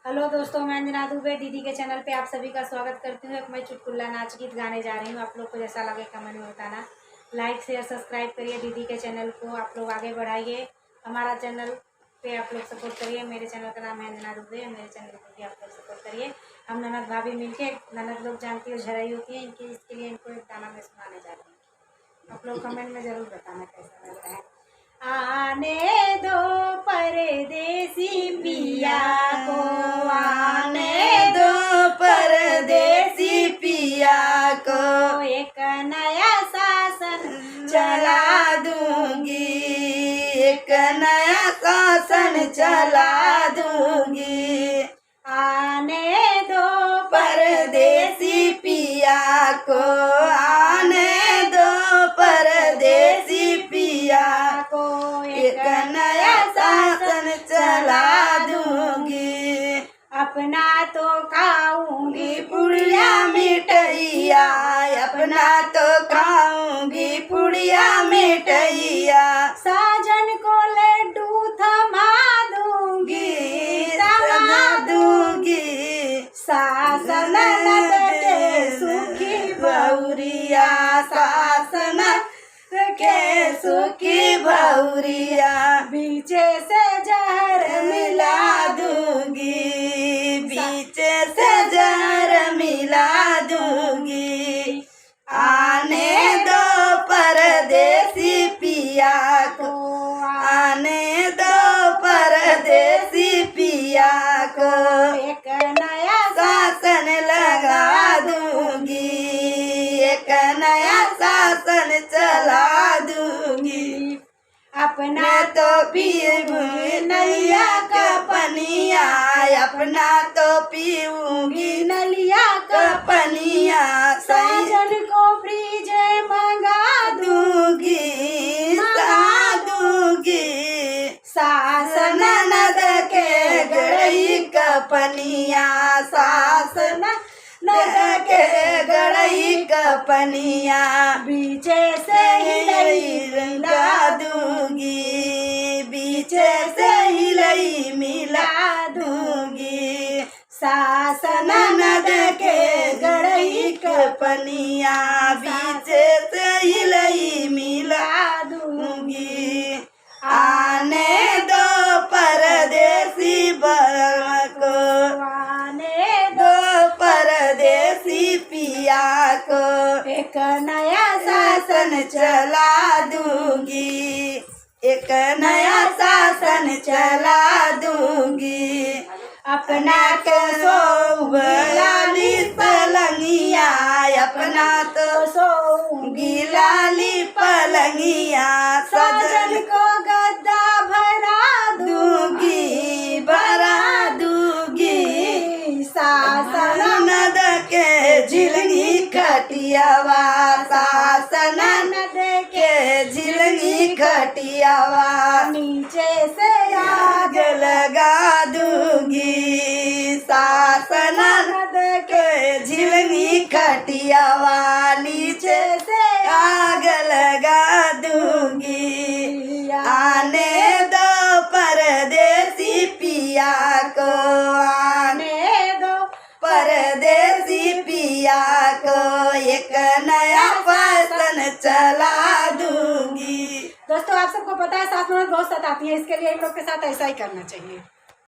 Hello दोस्तों, मैं अंजना दुबे दीदी के चैनल पे आप सभी का स्वागत करती हूँ। एक मैं चुटकुला नाच गीत गाने जा रही हूँ। आप लोग को जैसा लगे कमेंट में बताना। लाइक शेयर सब्सक्राइब करिए दीदी के चैनल को, आप लोग आगे बढ़ाइए। हमारा चैनल पे आप लोग सपोर्ट करिए। मेरे चैनल का नाम है अंजना दुबे, मेरे चैनल को भी आप लोग सपोर्ट करिए। हम ननद भाभी मिलके, ननद लोग जानती हो झड़ाई होती है इनकी, इसके लिए इनको एक गाना में सुनाने जा रही हूँ। आप लोग कमेंट में ज़रूर बताना कैसा लग रहा है। आने दो परदेसी पिया को, आने दो परदेसी पिया को, एक नया शासन चला दूंगी, एक नया शासन चला दूंगी। आने दो परदेसी पिया को, आने दो परदेसी पिया को, एक नया शासन चला दूंगी। अपना तो खाऊंगी पुड़िया मिठैया, अपना तो खाऊंगी पुड़िया मिठैया। साजन को लड्डू थमा दूंगी, थमा दूंगी। सासन ननद के सुखी बहुरिया, सासन के सुखी बहुरिया। बीचे से जहर मिला दूंगी, बीचे से जहर मिला दूंगी। आने दो परदेसी पिया को, आने दो परदेसी पिया को, एक नया शासन लगा दूंगी, एक नया शासन चला दूंगी। अपना तो पीऊंगी नैया का पनिया, अपना तो पीऊंगी नलिया का पनिया। साजन को फ्रिज मंगा दूंगी, सा दूंगी। सासन ननद के गड़ई का पनिया, सासन ननद के गड़ई का पनिया। बीचे से मिला दूंगी, बीचे से हिलई मिला दूंगी। सासन ननद के गड़ई का पनिया, बीचे से हिलई मिला दूंगी। आने दो परदेसी बरम को, आने दो परदेसी पिया को, एक नया शासन चला दूंगी, एक नया शासन चला दूंगी। अपना तो सोऊंगी पलंगिया, अपना तो सोऊंगी लाली पलंगिया। साजन को गद्दा भरा दूंगी, भरा दूंगी। सासन ननद के झिलनी खटियावा, सासन ननद के झिलनी खटियावा। नीचे से आग लगा दूंगी, सासन ननद के झिलनी खटियावा। नीचे से आग लगा दूंगी। आने दो परदेसी पिया को, आने दो परदेसी पिया को, एक नया फैशन चला दूंगी। दोस्तों, आप सबको पता है सास ननद बहुत सताती है, इसके लिए इन लोग के साथ ऐसा ही करना चाहिए।